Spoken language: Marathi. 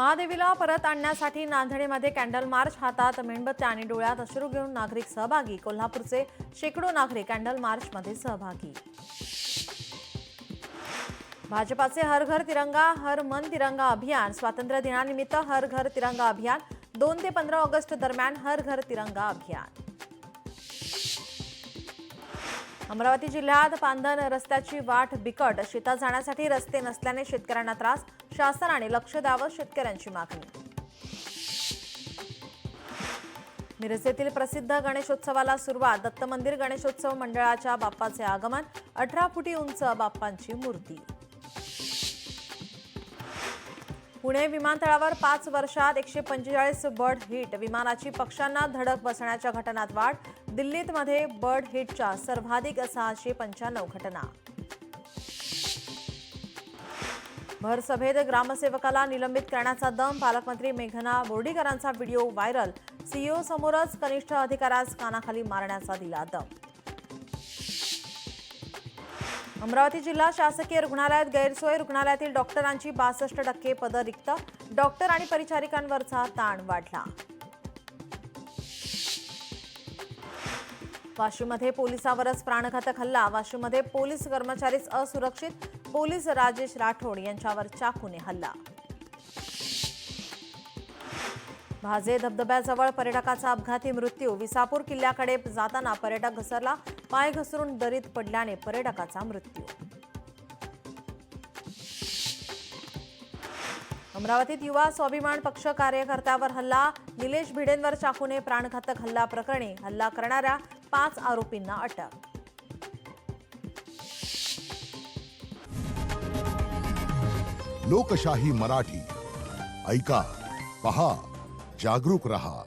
महादेवीला परत आणण्यासाठी नांदेडमध्ये कॅन्डल मार्च, हातात मेणबत्त्या आणि डोळ्यात अश्रू घेऊन नागरिक सहभागी। कोल्हापूरचे शेकडो नागरिक कॅन्डल मार्चमध्ये सहभागी। भाजपाचे हर घर तिरंगा हर मन तिरंगा अभियान, स्वातंत्र्य दिनानिमित्त हर घर तिरंगा अभियान, 2 ते 15 ऑगस्ट दरम्यान हर घर तिरंगा अभियान। अमरावती जिल्ह्यात पांधन रस्त्याची वाट बिकट, शेतात जाण्यासाठी रस्ते नसल्याने शेतकऱ्यांना त्रास, शासनाने लक्ष द्यावं शेतकऱ्यांची मागणी। मिरज येथील प्रसिद्ध गणेशोत्सवाला सुरुवात, दत्त मंदिर गणेशोत्सव मंडळाच्या बाप्पाचे आगमन, 18 फुटी उंच बाप्पांची मूर्ती। पुणे विमानतळावर 5 वर्षात 145 बर्ड हिट, विमानाची पक्ष्यांना धडक बसण्याच्या घटनात वाढ, दिल्लीमध्ये बर्ड हिटच्या सर्वाधिक 695 घटना। भर सभेत ग्रामसेवकाला निलंबित करण्याचा दम, पालकमंत्री मेघना बोर्डीकरांचा व्हिडिओ व्हायरल, सीईओ समोरच कनिष्ठ अधिकाऱ्यास कानाखाली मारण्याचा दिला दम। अमरावती जिल्हा शासकीय रुग्णालयात गैरसोय, रुग्णालयातील डॉक्टरांची 62% पदं रिक्त, डॉक्टर आणि परिचारिकांवरचा ताण वाढला। वाशीमध्ये पोलिसावरच प्राणघातक हल्ला, वाशीमध्ये पोलीस कर्मचारीच असुरक्षित, पोलीस राजेश राठोड यांच्यावर चाकूने हल्ला। भाजे धबधब्याजवळ पर्यटकाचा अपघाती मृत्यू, विसापूर किल्ल्याकडे जाताना पर्यटक घसरला, पाय घसरून दरीत पडल्याने पर्यटकाचा मृत्यू। अमरावतीत युवा स्वाभिमान पक्ष कार्यकर्त्यावर हल्ला, निलेश भिडेंवर चाकूने प्राणघातक हल्ला प्रकरणी हल्ला करणाऱ्या 5 आरोपींना अटक। लोकशाही मराठी ऐका, पहा, जागरूक रहा।